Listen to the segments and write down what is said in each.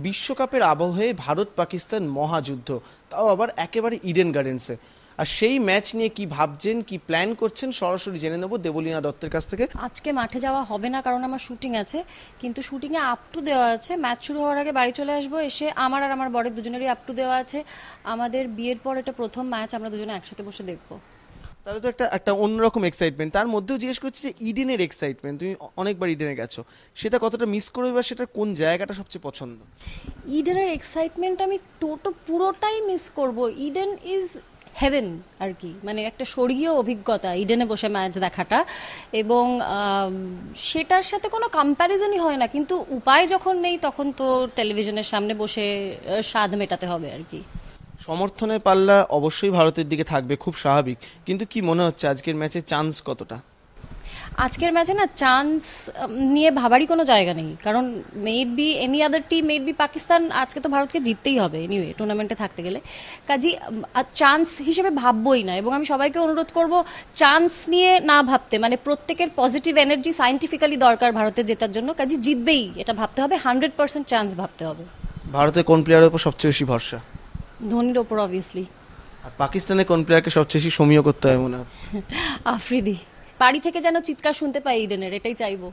বিশ্বকাপের আবহে ভারত পাকিস্তান মহাযুদ্ধ, তাও আবার একেবারে ইডেন গার্ডেন্সে। আর সেই ম্যাচ নিয়ে কি ভাবছেন, কি প্ল্যান করছেন, সরাসরি জেনে নেব দেবলীনা দত্তের কাছ থেকে। আজকে মাঠে যাওয়া হবে না কারণ আমার শুটিং আছে, কিন্তু শুটিংয়ে আপ টু দেওয়া আছে। ম্যাচ শুরু হওয়ার আগে বাড়ি চলে আসবো, এসে আমার আর আমার বরের দুজনেরই আপ টু দেওয়া আছে। আমাদের বিয়ের পর এটা প্রথম ম্যাচ আমরা দুজনে একসাথে বসে দেখবো। তাহলে তো একটা অন্যরকম এক্সাইটমেন্ট। তার মধ্যেও জিজ্ঞেস করছি যে ইডেনের এক্সাইটমেন্ট, তুমি অনেকবার ইডেনে গেছো, সেটা কতটা মিস করবে বা সেটার কোন জায়গাটা সবচেয়ে পছন্দ? ইডেনের এক্সাইটমেন্ট আমি পুরোটাই মিস করব। ইডেন ইজ হেভেন আর কি, মানে একটা স্বর্গীয় অভিজ্ঞতা ইডেনে বসে ম্যাচ দেখাটা, এবং সেটার সাথে কোনো কম্প্যারিজনই হয় না। কিন্তু উপায় যখন নেই তখন তো টেলিভিশনের সামনে বসে স্বাদ মেটাতে হবে আর কি। সমর্থনের পাল্লা অবশ্যই ভারতের দিকে থাকবে, খুব স্বাভাবিক, কিন্তু কি মনে হচ্ছে আজকের ম্যাচে চান্স কতটা? আজকের ম্যাচে না চান্স নিয়ে ভাবারই কোনো জায়গা নেই, কারণ maybe any other team, maybe Pakistan, আজকে তো ভারতকে জিততেই হবে এনিওয়ে টুর্নামেন্টে থাকতে গেলে। কাজী চান্স হিসেবে ভাববই না, এবং আমি সবাইকে অনুরোধ করব চান্স নিয়ে না ভাবতে, মানে প্রত্যেকের পজিটিভ এনার্জি সায়েন্টিফিক্যালি দরকার ভারতের জেতার জন্য। কাজী জিতবেই এটা ভাবতে হবে, 100% চান্স ভাবতে হবে। ভারতের কোন প্লেয়ারের উপর সবচেয়ে বেশি ভরসা? ধোনির ওপর অবভিয়াসলি। আর পাকিস্তানের কোন প্লেয়ারকে সবচেয়ে বেশি সমীহ করতে হয় মনে হচ্ছে? আফ্রিদি। বাড়ি থেকে যেন চিৎকার শুনতে পাই ইডেনের, এটাই চাইবো।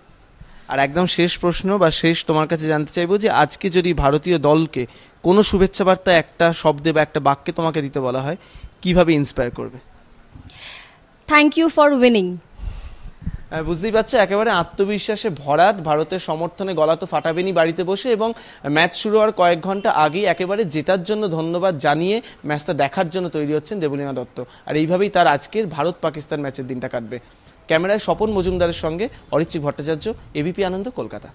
আর একদম শেষ প্রশ্ন বা শেষ তোমার কাছে জানতে চাইবো যে আজকে যদি ভারতীয় দলকে কোনো শুভেচ্ছা বার্তা একটা শব্দে বা একটা বাক্যে তোমাকে দিতে বলা হয়, কিভাবে ইন্সপায়ার করবে? Thank you for winning. বুঝতেই পারছো, একেবারে আত্মবিশ্বাসে ভরাট, ভারতের সমর্থনে গলা তো ফাটাবেনি বাড়িতে বসে, এবং ম্যাচ শুরু হওয়ার কয়েক ঘন্টা আগেই একেবারে জেতার জন্য ধন্যবাদ জানিয়ে ম্যাচটা দেখার জন্য তৈরি হচ্ছেন দেবলীনা দত্ত। আর এইভাবেই তার আজকের ভারত পাকিস্তান ম্যাচের দিনটা কাটবে। ক্যামেরায় স্বপন মজুমদারের সঙ্গে অরিত্রিক ভট্টাচার্য, এবিপি আনন্দ, কলকাতা।